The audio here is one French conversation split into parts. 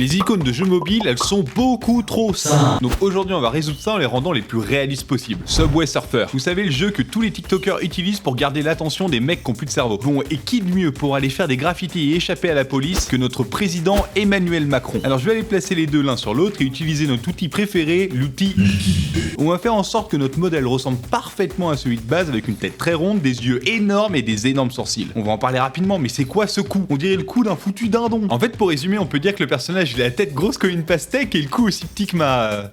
Les icônes de jeux mobiles, elles sont beaucoup trop simples. Donc aujourd'hui, on va résoudre ça en les rendant les plus réalistes possibles. Subway Surfer, vous savez le jeu que tous les TikTokers utilisent pour garder l'attention des mecs qui ont plus de cerveau. Bon, et qui de mieux pour aller faire des graffitis et échapper à la police que notre président Emmanuel Macron. Alors je vais aller placer les deux l'un sur l'autre et utiliser notre outil préféré, l'outil Liquidité. On va faire en sorte que notre modèle ressemble parfaitement à celui de base avec une tête très ronde, des yeux énormes et des énormes sourcils. On va en parler rapidement, mais c'est quoi ce cou? On dirait le cou d'un foutu dindon. En fait, pour résumer, on peut dire que le personnage il a la tête grosse comme une pastèque et le cou aussi petit que ma...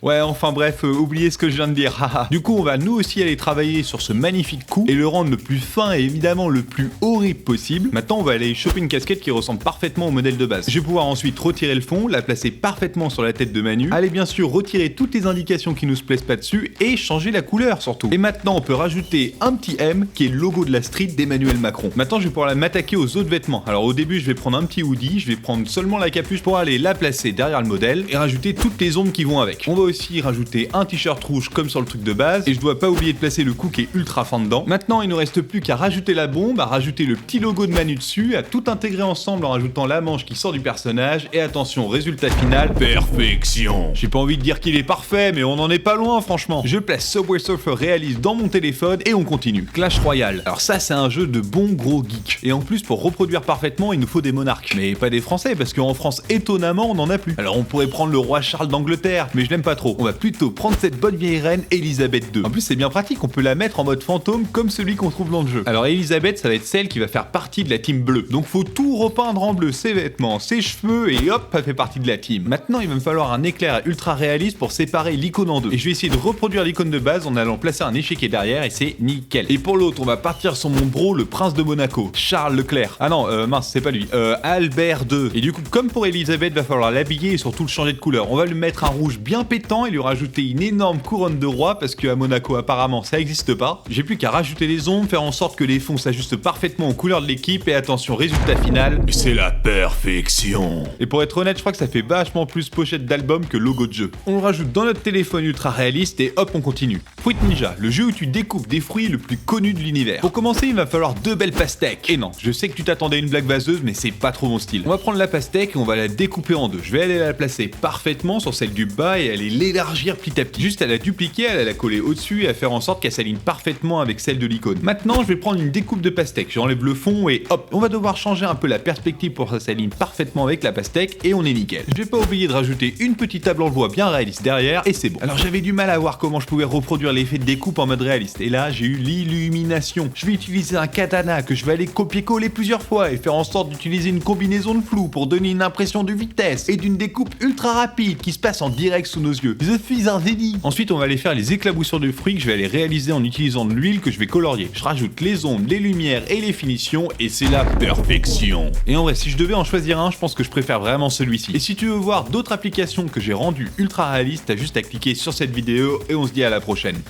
Ouais, enfin bref, oubliez ce que je viens de dire, haha. Du coup, on va nous aussi aller travailler sur ce magnifique cou et le rendre le plus fin et évidemment le plus horrible possible. Maintenant, on va aller choper une casquette qui ressemble parfaitement au modèle de base. Je vais pouvoir ensuite retirer le fond, la placer parfaitement sur la tête de Manu. Allez, bien sûr, retirer toutes les indications qui nous se plaisent pas dessus et changer la couleur surtout. Et maintenant, on peut rajouter un petit M qui est le logo de la street d'Emmanuel Macron. Maintenant, je vais pouvoir m'attaquer aux autres vêtements. Alors au début, je vais prendre un petit hoodie, je vais prendre seulement la capuche pour aller la placer derrière le modèle et rajouter toutes les ombres qui vont avec. On va aussi rajouter un t-shirt rouge comme sur le truc de base et je dois pas oublier de placer le cou qui est ultra fin dedans. Maintenant il ne reste plus qu'à rajouter la bombe, à rajouter le petit logo de Manu dessus, à tout intégrer ensemble en rajoutant la manche qui sort du personnage et attention résultat final, perfection. J'ai pas envie de dire qu'il est parfait mais on en est pas loin franchement. Je place Subway Surfer réaliste dans mon téléphone et on continue. Clash Royale, alors ça c'est un jeu de bon gros geek et en plus pour reproduire parfaitement il nous faut des monarques, mais pas des français parce qu'en France étonnamment on en a plus. Alors on pourrait prendre le roi Charles d'Angleterre mais je l'aime pas trop, on va plutôt prendre cette bonne vieille reine Elisabeth II. En plus c'est bien pratique, on peut la mettre en mode fantôme comme celui qu'on trouve dans le jeu. Alors Elisabeth ça va être celle qui va faire partie de la team bleue. Donc faut tout repeindre en bleu, ses vêtements, ses cheveux et hop, elle fait partie de la team. Maintenant il va me falloir un éclair ultra réaliste pour séparer l'icône en deux. Et je vais essayer de reproduire l'icône de base en allant placer un échiquier derrière et c'est nickel. Et pour l'autre on va partir sur mon bro le prince de Monaco, Charles Leclerc. Ah non, mince c'est pas lui, Albert II. Et du coup comme pour Elisabeth va falloir l'habiller et surtout le changer de couleur. On va lui mettre un rouge bien pétant et lui rajouter une énorme couronne de roi parce qu'à Monaco apparemment ça existe pas. J'ai plus qu'à rajouter les ombres, faire en sorte que les fonds s'ajustent parfaitement aux couleurs de l'équipe et attention résultat final, c'est la perfection. Et pour être honnête je crois que ça fait vachement plus pochette d'album que logo de jeu. On le rajoute dans notre téléphone ultra réaliste et hop on continue. Fruit Ninja, le jeu où tu découpes des fruits le plus connu de l'univers. Pour commencer il va falloir deux belles pastèques. Et non, je sais que tu t'attendais à une blague vaseuse mais c'est pas trop mon style. On va prendre la pastèque et on va la découper en deux. Je vais aller la placer parfaitement sur celle du bas et aller l'élargir petit à petit. Juste à la dupliquer, à la coller au-dessus et à faire en sorte qu'elle s'aligne parfaitement avec celle de l'icône. Maintenant, je vais prendre une découpe de pastèque. J'enlève le fond et hop, on va devoir changer un peu la perspective pour que ça s'aligne parfaitement avec la pastèque et on est nickel. Je vais pas oublier de rajouter une petite table en bois bien réaliste derrière et c'est bon. Alors j'avais du mal à voir comment je pouvais reproduire l'effet de découpe en mode réaliste et là j'ai eu l'illumination. Je vais utiliser un katana que je vais aller copier-coller plusieurs fois et faire en sorte d'utiliser une combinaison de flou pour donner une impression de vitesse et d'une découpe ultra rapide qui se passe en direct sous nos yeux. Je suis un génie. Ensuite on va aller faire les éclaboussures de fruits que je vais aller réaliser en utilisant de l'huile que je vais colorier. Je rajoute les ombres, les lumières et les finitions et c'est la perfection. Et en vrai si je devais en choisir un, je pense que je préfère vraiment celui-ci. Et si tu veux voir d'autres applications que j'ai rendues ultra réalistes, t'as juste à cliquer sur cette vidéo et on se dit à la prochaine.